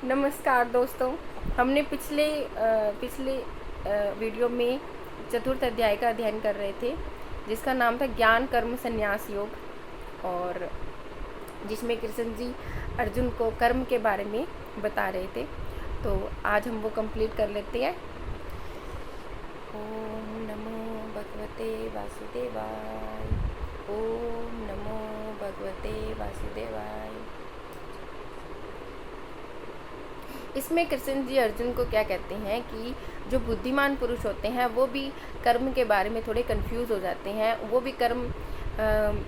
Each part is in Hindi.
नमस्कार दोस्तों। हमने पिछले वीडियो में चतुर्थ अध्याय का अध्ययन कर रहे थे, जिसका नाम था ज्ञान कर्म संन्यास योग, और जिसमें कृष्ण जी अर्जुन को कर्म के बारे में बता रहे थे। तो आज हम वो कंप्लीट कर लेते हैं। ओम नमो भगवते वासुदेवाय। ओम नमो भगवते वासुदेवाय। इसमें कृष्ण जी अर्जुन को क्या कहते हैं कि जो बुद्धिमान पुरुष होते हैं वो भी कर्म के बारे में थोड़े कंफ्यूज हो जाते हैं, वो भी कर्म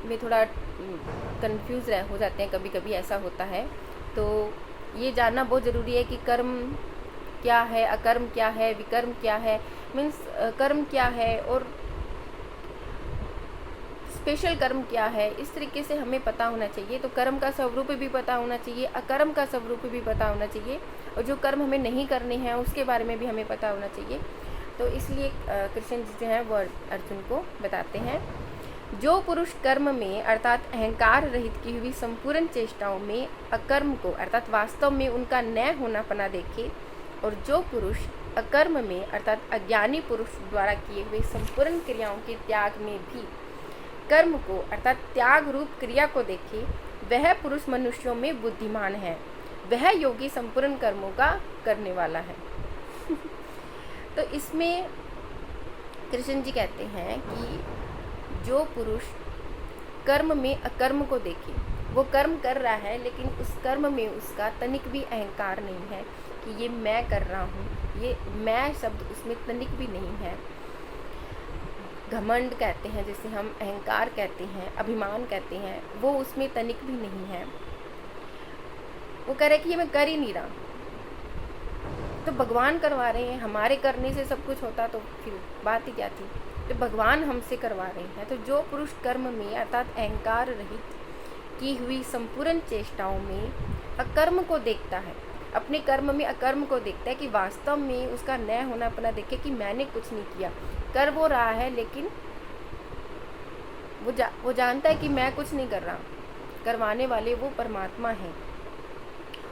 में थोड़ा कंफ्यूज हो जाते हैं, कभी कभी ऐसा होता है। तो ये जानना बहुत ज़रूरी है कि कर्म क्या है, अकर्म क्या है, विकर्म क्या है, मीन्स कर्म क्या है और स्पेशल कर्म क्या है, इस तरीके से हमें पता होना चाहिए। तो कर्म का स्वरूप भी पता होना चाहिए, अकर्म का स्वरूप भी पता होना चाहिए, और जो कर्म हमें नहीं करने हैं उसके बारे में भी हमें पता होना चाहिए। तो इसलिए कृष्ण जी जो है वो अर्जुन को बताते हैं, जो पुरुष कर्म में अर्थात अहंकार रहित की हुई संपूर्ण चेष्टाओं में अकर्म को अर्थात वास्तव में उनका न होना पना देखे, और जो पुरुष अकर्म में अर्थात अज्ञानी पुरुष द्वारा किए हुए संपूर्ण क्रियाओं के त्याग में भी कर्म को अर्थात त्याग रूप क्रिया को देखे, वह पुरुष मनुष्यों में बुद्धिमान है, वह योगी संपूर्ण कर्मों का करने वाला है। तो इसमें कृष्ण जी कहते हैं कि जो पुरुष कर्म में अकर्म को देखे, वो कर्म कर रहा है लेकिन उस कर्म में उसका तनिक भी अहंकार नहीं है कि ये मैं कर रहा हूँ, ये मैं शब्द उसमें तनिक भी नहीं है। घमंड कहते हैं जिसे हम, अहंकार कहते हैं, अभिमान कहते हैं, वो उसमें तनिक भी नहीं है। वो कह रहे कि ये मैं कर ही नहीं रहा, तो भगवान करवा रहे हैं, हमारे करने से सब कुछ होता तो फिर बात ही क्या थी। तो भगवान हमसे करवा रहे हैं। तो जो पुरुष कर्म में अर्थात अहंकार रहित की हुई संपूर्ण चेष्टाओं में अकर्म को देखता है, अपने कर्म में अकर्म को देखता है कि वास्तव में उसका न होना अपना देखे कि मैंने कुछ नहीं किया, कर वो रहा है लेकिन वो जानता है कि मैं कुछ नहीं कर रहा, करवाने वाले वो परमात्मा है।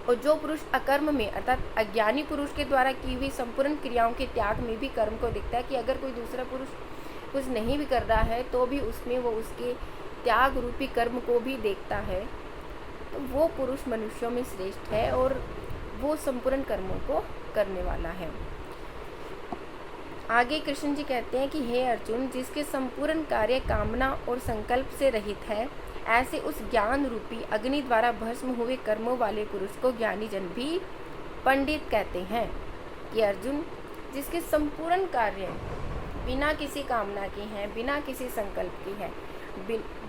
और जो पुरुष अकर्म में अर्थात अज्ञानी पुरुष के द्वारा की हुई संपूर्ण क्रियाओं के त्याग में भी कर्म को देखता है कि अगर कोई दूसरा पुरुष कुछ नहीं भी कर रहा है तो भी उसमें वो उसके त्याग रूपी कर्म को भी देखता है, तो वो पुरुष मनुष्यों में श्रेष्ठ है और वो संपूर्ण कर्मों को करने वाला है। आगे कृष्ण जी कहते हैं कि हे अर्जुन, जिसके संपूर्ण कार्य कामना और संकल्प से रहित है, ऐसे उस ज्ञान रूपी अग्नि द्वारा भस्म हुए कर्मों वाले पुरुष को ज्ञानी जन भी पंडित कहते हैं। कि अर्जुन, जिसके संपूर्ण कार्य बिना किसी कामना के हैं, बिना किसी संकल्प के है,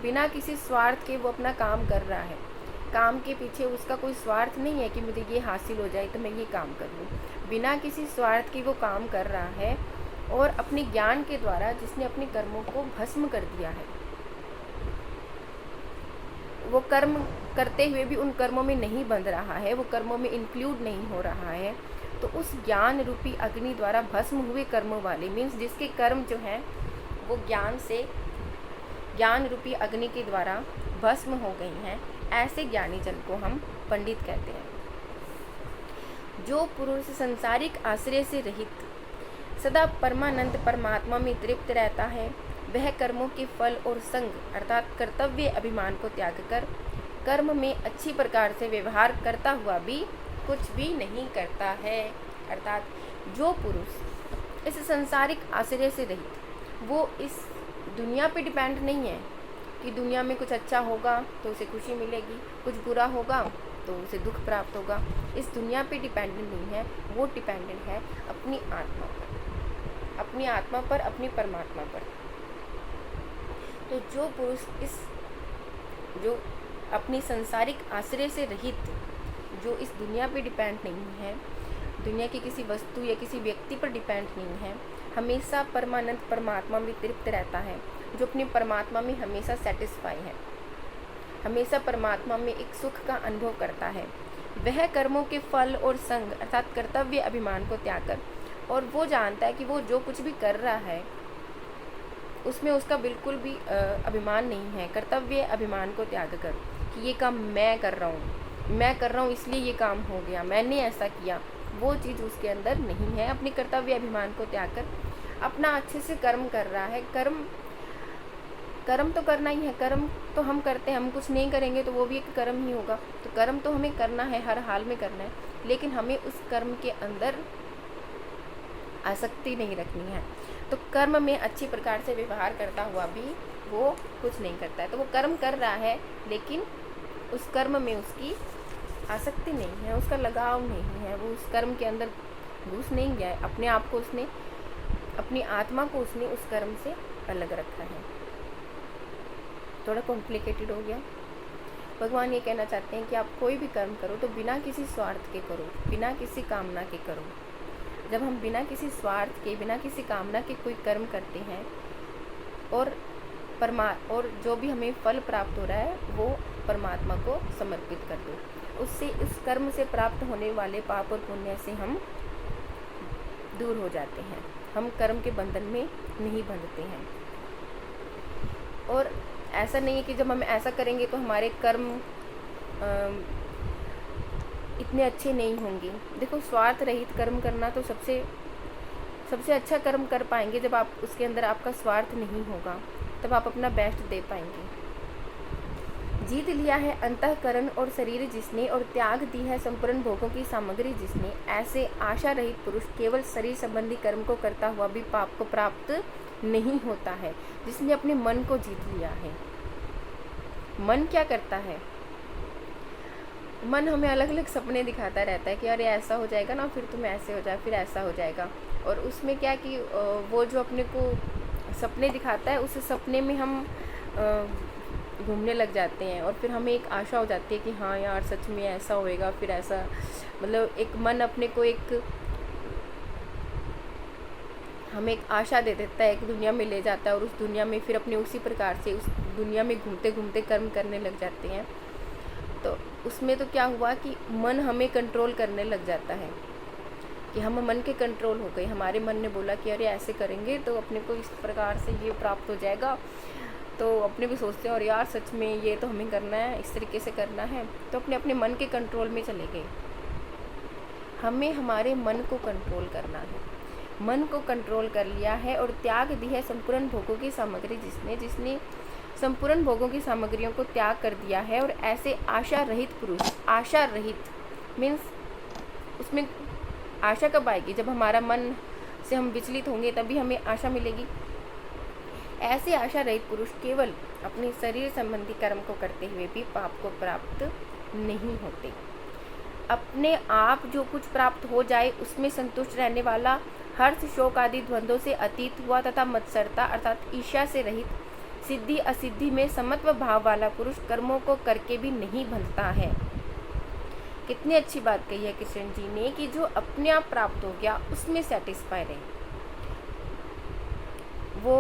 बिना किसी स्वार्थ के वो अपना काम कर रहा है, काम के पीछे उसका कोई स्वार्थ नहीं है कि मुझे ये हासिल हो जाए तो मैं ये काम कर लूँ, बिना किसी स्वार्थ के वो काम कर रहा है, और अपने ज्ञान के द्वारा जिसने अपने कर्मों को भस्म कर दिया है, वो कर्म करते हुए भी उन कर्मों में नहीं बंध रहा है, वो कर्मों में इंक्लूड नहीं हो रहा है, तो उस ज्ञान रूपी अग्नि द्वारा भस्म हुए कर्मों वाले, मीन्स जिसके कर्म जो हैं वो ज्ञान रूपी अग्नि के द्वारा भस्म हो गई हैं, ऐसे ज्ञानी जन को हम पंडित कहते हैं। जो पुरुष सांसारिक आश्रय से रहित सदा परमानंद परमात्मा में तृप्त रहता है, वह कर्मों के फल और संग अर्थात कर्तव्य अभिमान को त्याग कर कर्म में अच्छी प्रकार से व्यवहार करता हुआ भी कुछ भी नहीं करता है। अर्थात जो पुरुष इस सांसारिक आश्रय से रहित, वो इस दुनिया पे डिपेंड नहीं है कि दुनिया में कुछ अच्छा होगा तो उसे खुशी मिलेगी, कुछ बुरा होगा तो उसे दुख प्राप्त होगा, इस दुनिया पे डिपेंडेंट नहीं है, वो डिपेंडेंट है अपनी आत्मा पर, अपनी आत्मा पर, अपनी परमात्मा पर। तो जो पुरुष जो अपनी सांसारिक आश्रय से रहित, जो इस दुनिया पे डिपेंड नहीं है, दुनिया की किसी वस्तु या किसी व्यक्ति पर डिपेंड नहीं है, हमेशा परमानंद परमात्मा में तृप्त रहता है, जो अपने परमात्मा में हमेशा सेटिस्फाई है, हमेशा परमात्मा में एक सुख का अनुभव करता है, वह कर्मों के फल और संग अर्थात कर्तव्य अभिमान को त्याग कर, और वो जानता है कि वो जो कुछ भी कर रहा है उसमें उसका बिल्कुल भी अभिमान नहीं है, कर्तव्य अभिमान को त्याग कर कि ये काम मैं कर रहा हूँ, मैं कर रहा हूँ इसलिए ये काम हो गया, मैंने ऐसा किया, वो चीज़ उसके अंदर नहीं है। अपने कर्तव्य अभिमान को त्याग कर अपना अच्छे से कर्म कर रहा है। कर्म तो करना ही है, कर्म तो हम करते हैं, हम कुछ नहीं करेंगे तो वो भी एक कर्म ही होगा। तो कर्म तो हमें करना है, हर हाल में करना है, लेकिन हमें उस कर्म के अंदर आसक्ति नहीं रखनी है। तो कर्म में अच्छी प्रकार से व्यवहार करता हुआ भी वो कुछ नहीं करता है। तो वो कर्म कर रहा है, लेकिन उस कर्म में उसकी आसक्ति नहीं है, उसका लगाव नहीं है, वो उस कर्म के अंदर घुस नहीं गया है। अपने आप को उसने, अपनी आत्मा को उसने उस कर्म से अलग रखा है। थोड़ा कॉम्प्लिकेटेड हो गया। भगवान ये कहना चाहते हैं कि आप कोई भी कर्म करो तो बिना किसी स्वार्थ के करो, बिना किसी कामना के करो। जब हम बिना किसी स्वार्थ के, बिना किसी कामना के कोई कर्म करते हैं और जो भी हमें फल प्राप्त हो रहा है वो परमात्मा को समर्पित कर दो, उससे, उस कर्म से प्राप्त होने वाले पाप और पुण्य से हम दूर हो जाते हैं। हम कर्म के बंधन में नहीं बंधते हैं। और ऐसा नहीं है कि जब हम ऐसा करेंगे तो हमारे कर्म इतने अच्छे नहीं होंगे। देखो, स्वार्थ रहित कर्म करना तो सबसे अच्छा कर्म कर पाएंगे जब आप उसके अंदर आपका स्वार्थ नहीं होगा, तब आप अपना बेस्ट दे पाएंगे। जीत लिया है अंतःकरण और शरीर जिसने, और त्याग दी है संपूर्ण भोगों की सामग्री जिसने, ऐसे आशा रहित पुरुष केवल शरीर संबंधी कर्म को करता हुआ भी पाप को प्राप्त नहीं होता है, जिसने अपने मन को जीत लिया है। मन क्या करता है? मन हमें अलग अलग सपने दिखाता रहता है कि अरे ऐसा हो जाएगा ना, फिर तुम ऐसे हो जाए, फिर ऐसा हो जाएगा। और उसमें क्या कि वो जो अपने को सपने दिखाता है, उस सपने में हम घूमने लग जाते हैं और फिर हमें एक आशा हो जाती है कि हाँ यार सच में ऐसा होएगा, फिर ऐसा, मतलब एक मन अपने को हमें एक आशा दे देता है, एक दुनिया में ले जाता है और उस दुनिया में फिर अपने उसी प्रकार से उस दुनिया में घूमते घूमते कर्म करने लग जाते हैं। तो उसमें तो क्या हुआ कि मन हमें कंट्रोल करने लग जाता है, कि हम मन के कंट्रोल हो गए। हमारे मन ने बोला कि अरे ऐसे करेंगे तो अपने को इस प्रकार से ये प्राप्त हो जाएगा, तो अपने भी सोचते हैं और यार सच में ये तो हमें करना है, इस तरीके से करना है, तो अपने मन के कंट्रोल में चले गए। हमें हमारे मन को कंट्रोल करना है। मन को कंट्रोल कर लिया है और त्याग दी है संपूर्ण भोगों की सामग्री जिसने संपूर्ण भोगों की सामग्रियों को त्याग कर दिया है। और ऐसे आशा रहित पुरुष, आशा रहित मीन्स उसमें आशा कब आएगी? जब हमारा मन से हम विचलित होंगे तभी हमें आशा मिलेगी। ऐसे आशा रहित पुरुष केवल अपने शरीर संबंधी कर्म को करते हुए भी पाप को प्राप्त नहीं होते। अपने आप जो कुछ प्राप्त हो जाए उसमें संतुष्ट रहने वाला, हर्ष शोक आदि द्वंद्वों से अतीत हुआ तथा मत्सरता अर्थात ईर्ष्या से रहित, सिद्धि असिद्धि में समत्व भाव वाला पुरुष कर्मों को करके भी नहीं बंधता है। कितनी अच्छी बात कही है कृष्ण जी ने कि जो अपने आप प्राप्त हो गया उसमें सेटिस्फाई रहे। वो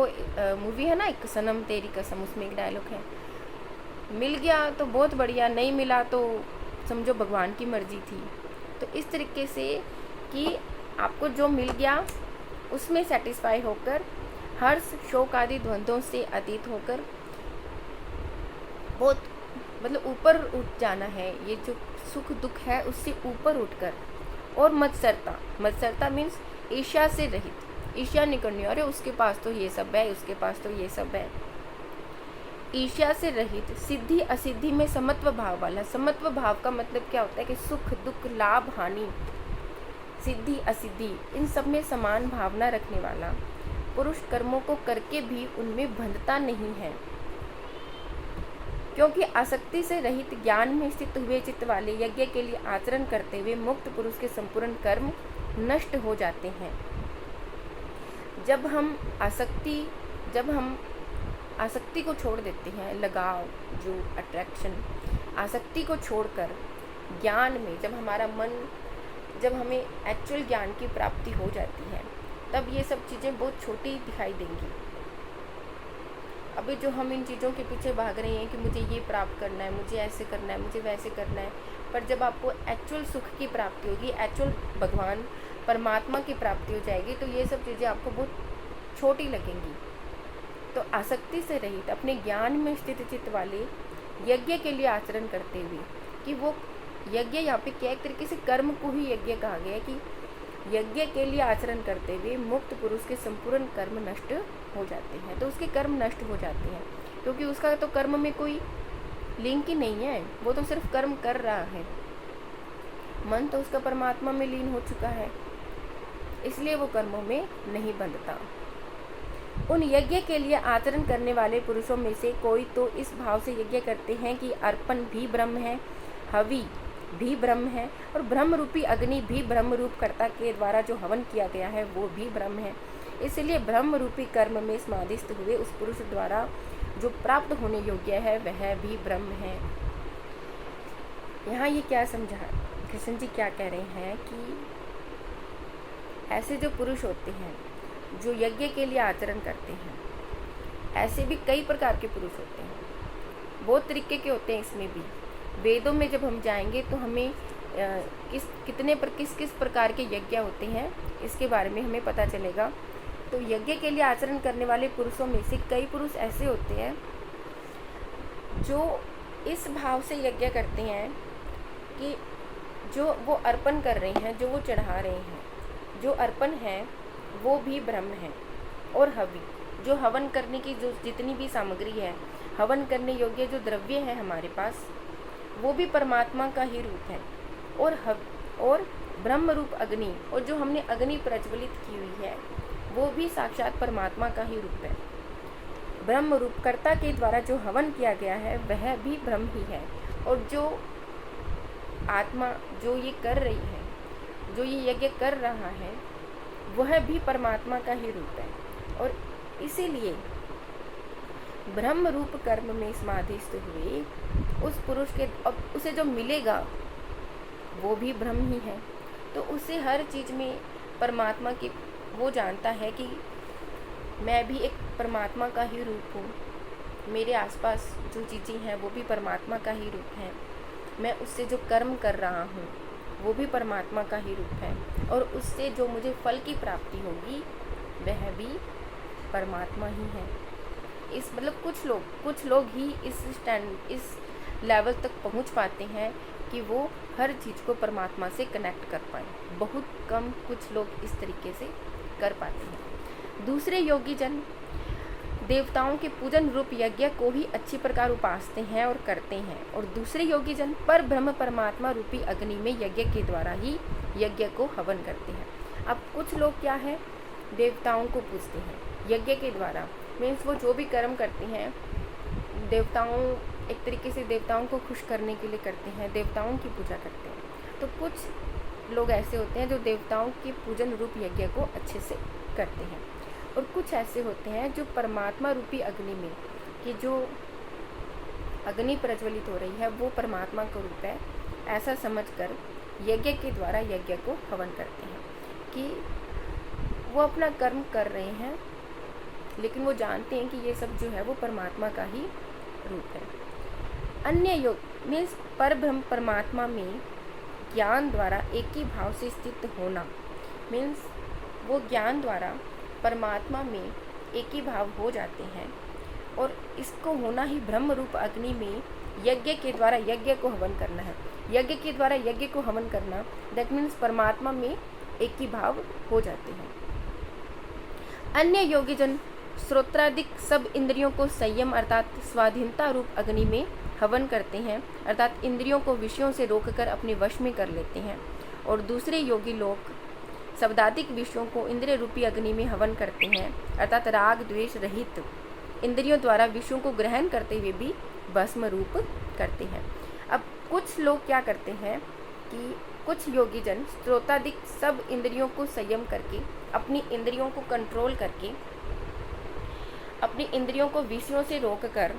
मूवी है ना एक सनम तेरी कसम, उसमें एक डायलॉग है, मिल गया तो बहुत बढ़िया, नहीं मिला तो समझो भगवान की मर्जी थी। तो इस तरीके से कि आपको जो मिल गया उसमें सेटिस्फाई होकर, हर्ष शोक आदि द्वंद्वों से अतीत होकर बहुत मतलब ऊपर उठ जाना है। ये जो सुख दुख है उससे ऊपर उठकर, और मत्सरता मीन्स ईर्ष्या से रहित, ईर्ष्या नहीं करनी, अरे उसके पास तो ये सब है, उसके पास तो ये सब है। ईर्ष्या से रहित, सिद्धि असिद्धि में समत्व भाव वाला। समत्व भाव का मतलब क्या होता है कि सुख दुख, लाभ हानि, सिद्धि असिद्धि, इन सब में समान भावना रखने वाला पुरुष कर्मों को करके भी उनमें बंधता नहीं है, क्योंकि आसक्ति से रहित ज्ञान में स्थित हुए चित्त वाले यज्ञ के लिए आचरण करते हुए मुक्त पुरुष के संपूर्ण कर्म नष्ट हो जाते हैं। जब हम आसक्ति को छोड़ देते हैं, लगाव जो अट्रैक्शन, आसक्ति को छोड़कर ज्ञान में जब हमें एक्चुअल ज्ञान की प्राप्ति हो जाती है, तब ये सब चीज़ें बहुत छोटी दिखाई देंगी। अभी जो हम इन चीज़ों के पीछे भाग रहे हैं कि मुझे ये प्राप्त करना है, मुझे ऐसे करना है, मुझे वैसे करना है, पर जब आपको एक्चुअल सुख की प्राप्ति होगी, एक्चुअल भगवान परमात्मा की प्राप्ति हो जाएगी, तो ये सब चीज़ें आपको बहुत छोटी लगेंगी। तो आसक्ति से रहित, अपने ज्ञान में स्थित चित्त वाले यज्ञ के लिए आचरण करते हुए, कि वो यज्ञ यहाँ पे क्या एक तरीके से कर्म को ही यज्ञ कहा गया है कि यज्ञ के लिए आचरण करते हुए मुक्त पुरुष के संपूर्ण कर्म नष्ट हो जाते हैं। तो उसके कर्म नष्ट हो जाते हैं क्योंकि उसका तो कर्म में कोई लिंक ही नहीं है, वो तो सिर्फ कर्म कर रहा है, मन तो उसका परमात्मा में लीन हो चुका है, इसलिए वो कर्मों में नहीं बंधता। उन यज्ञ के लिए आचरण करने वाले पुरुषों में से कोई तो इस भाव से यज्ञ करते हैं कि अर्पण भी ब्रह्म है, हवि भी ब्रह्म है और ब्रह्म रूपी अग्नि भी ब्रह्म रूप कर्ता के द्वारा जो हवन किया गया है वो भी ब्रह्म है। इसलिए ब्रह्म रूपी कर्म में समाधिस्थ हुए उस पुरुष द्वारा जो प्राप्त होने योग्य है वह भी ब्रह्म है। यहाँ ये क्या समझा, कृष्ण जी क्या कह रहे हैं कि ऐसे जो पुरुष होते हैं जो यज्ञ के लिए आचरण करते हैं, ऐसे भी कई प्रकार के पुरुष होते हैं, बहुत तरीके के होते हैं। इसमें भी वेदों में जब हम जाएंगे तो हमें किस प्रकार के यज्ञ होते हैं इसके बारे में हमें पता चलेगा। तो यज्ञ के लिए आचरण करने वाले पुरुषों में से कई पुरुष ऐसे होते हैं जो इस भाव से यज्ञ करते हैं कि जो वो अर्पण कर रहे हैं, जो वो चढ़ा रहे हैं, जो अर्पण है वो भी ब्रह्म है और हवि, जो हवन करने की जो जितनी भी सामग्री है, हवन करने योग्य जो द्रव्य है हमारे पास, वो भी परमात्मा का ही रूप है। और ब्रह्म रूप अग्नि, और जो हमने अग्नि प्रज्वलित की हुई है वो भी साक्षात परमात्मा का ही रूप है। ब्रह्म रूप कर्ता के द्वारा जो हवन किया गया है वह भी ब्रह्म ही है। और जो आत्मा जो ये कर रही है, जो ये यज्ञ कर रहा है, वह भी परमात्मा का ही रूप है। और इसीलिए ब्रह्म रूप कर्म में समाधिस्थ हुए उस पुरुष के अब उसे जो मिलेगा वो भी ब्रह्म ही है। तो उसे हर चीज़ में परमात्मा की, वो जानता है कि मैं भी एक परमात्मा का ही रूप हूँ, मेरे आसपास जो चीज़ें हैं वो भी परमात्मा का ही रूप है, मैं उससे जो कर्म कर रहा हूँ वो भी परमात्मा का ही रूप है, और उससे जो मुझे फल की प्राप्ति होगी वह भी परमात्मा ही है। इस मतलब कुछ लोग ही इस लेवल तक पहुँच पाते हैं कि वो हर चीज़ को परमात्मा से कनेक्ट कर पाए। बहुत कम कुछ लोग इस तरीके से कर पाते हैं। दूसरे योगी जन देवताओं के पूजन रूप यज्ञ को ही अच्छी प्रकार उपासते हैं और करते हैं, और दूसरे योगी जन पर ब्रह्म परमात्मा रूपी अग्नि में यज्ञ के द्वारा ही यज्ञ को हवन करते हैं। अब कुछ लोग क्या है, देवताओं को पूजते हैं यज्ञ के द्वारा, मीन्स वो जो भी कर्म करते हैं देवताओं, एक तरीके से देवताओं को खुश करने के लिए करते हैं, देवताओं की पूजा करते हैं। तो कुछ लोग ऐसे होते हैं जो देवताओं के पूजन रूप यज्ञ को अच्छे से करते हैं, और कुछ ऐसे होते हैं जो परमात्मा रूपी अग्नि में, कि जो अग्नि प्रज्वलित हो रही है वो परमात्मा का रूप है, ऐसा समझकर यज्ञ के द्वारा यज्ञ को हवन करते हैं कि वो अपना कर्म कर रहे हैं, लेकिन वो जानते हैं कि ये सब जो है वो परमात्मा का ही रूप है। अन्य योग मीन्स पर ब्रह्म परमात्मा में ज्ञान द्वारा एक ही भाव से स्थित होना, मीन्स वो ज्ञान द्वारा परमात्मा में एक ही भाव हो जाते हैं, और इसको होना ही ब्रह्म रूप अग्नि में यज्ञ के द्वारा यज्ञ को हवन करना है। यज्ञ के द्वारा यज्ञ को हवन करना, दैट मीन्स परमात्मा में एक ही भाव हो जाते हैं। अन्य योगी जन श्रोत्रादिक सब इंद्रियों को संयम अर्थात स्वाधीनता रूप अग्नि में हवन करते हैं, अर्थात इंद्रियों को विषयों से रोककर अपने वश में कर लेते हैं, और दूसरे योगी लोग शब्दादिक विषयों को इंद्रिय रूपी अग्नि में हवन करते हैं, अर्थात राग द्वेष रहित इंद्रियों द्वारा विषयों को ग्रहण करते हुए भी भस्म रूप करते हैं। अब कुछ लोग क्या करते हैं कि कुछ योगी जन श्रोतादिक सब इंद्रियों को संयम करके, अपनी इंद्रियों को कंट्रोल करके, अपनी इंद्रियों को विषयों से रोककर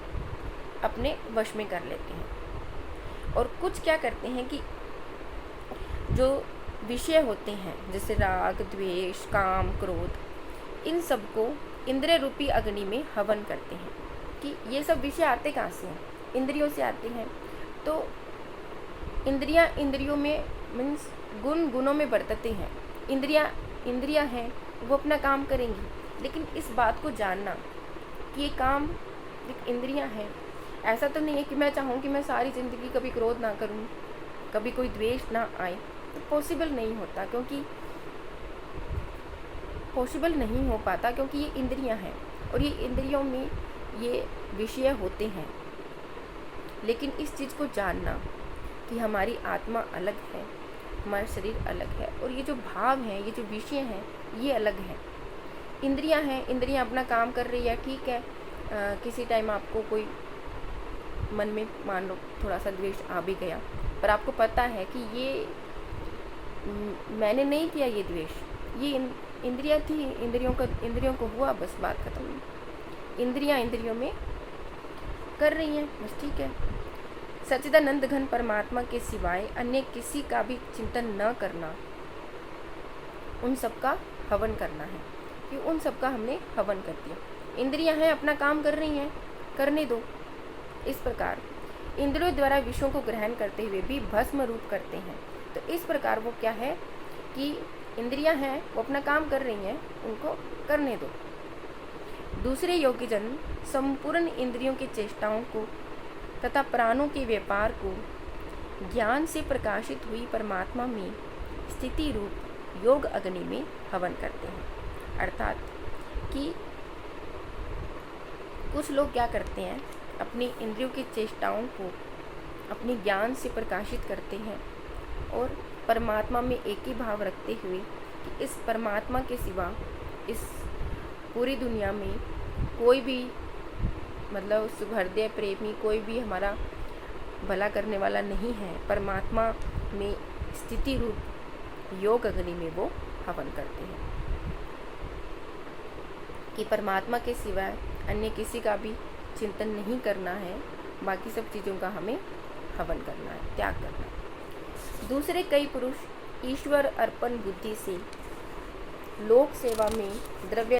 अपने वश में कर लेते हैं। और कुछ क्या करते हैं कि जो विषय होते हैं जैसे राग द्वेष काम क्रोध, इन सब को इंद्रिय रूपी अग्नि में हवन करते हैं कि ये सब विषय आते कहाँ से हैं, इंद्रियों से आते हैं। तो इंद्रियों में मीन्स गुणों में बरतते हैं, इंद्रियां हैं वो अपना काम करेंगी, लेकिन इस बात को जानना कि ये काम एक इंद्रियां हैं, ऐसा तो नहीं है कि मैं चाहूँ कि मैं सारी ज़िंदगी कभी क्रोध ना करूँ, कभी कोई द्वेष ना आए, तो पॉसिबल नहीं होता, क्योंकि पॉसिबल नहीं हो पाता, क्योंकि ये इंद्रियां हैं और ये इंद्रियों में ये विषय होते हैं। लेकिन इस चीज़ को जानना कि हमारी आत्मा अलग है, हमारा शरीर अलग है, और ये जो भाव हैं, ये जो विषय हैं, ये अलग हैं। इंद्रियां हैं, इंद्रियां अपना काम कर रही है, ठीक है। किसी टाइम आपको कोई मन में मान लो थोड़ा सा द्वेष आ भी गया, पर आपको पता है कि ये मैंने नहीं किया, ये द्वेष, ये इंद्रियां थी, इंद्रियों को हुआ, बस बात खत्म। इंद्रियां इंद्रियों में कर रही हैं, बस ठीक है। सच्चिदानंद घन परमात्मा के सिवाय अन्य किसी का भी चिंतन न करना, उन सब का हवन करना है, कि उन सब का हमने हवन कर दिया। इंद्रियां हैं, अपना काम कर रही हैं, करने दो। इस प्रकार इंद्रियों द्वारा विषयों को ग्रहण करते हुए भी भस्म रूप करते हैं। तो इस प्रकार वो क्या है कि इंद्रियां हैं, वो अपना काम कर रही हैं, उनको करने दो। दूसरे योग्य जन संपूर्ण इंद्रियों की चेष्टाओं को तथा प्राणों के व्यापार को ज्ञान से प्रकाशित हुई परमात्मा में स्थिति रूप योग अग्नि में हवन करते हैं। अर्थात कि कुछ लोग क्या करते हैं, अपनी इंद्रियों की चेष्टाओं को अपने ज्ञान से प्रकाशित करते हैं और परमात्मा में एक ही भाव रखते हुए कि इस परमात्मा के सिवा इस पूरी दुनिया में कोई भी, मतलब सुहृदय प्रेमी, कोई भी हमारा भला करने वाला नहीं है। परमात्मा में स्थिति रूप योग अग्नि में वो हवन करते हैं कि परमात्मा के सिवाय अन्य किसी का भी चिंतन नहीं करना है, बाकी सब चीज़ों का हमें हवन करना है, त्याग करना है। दूसरे कई पुरुष ईश्वर अर्पण बुद्धि से लोक सेवा में द्रव्य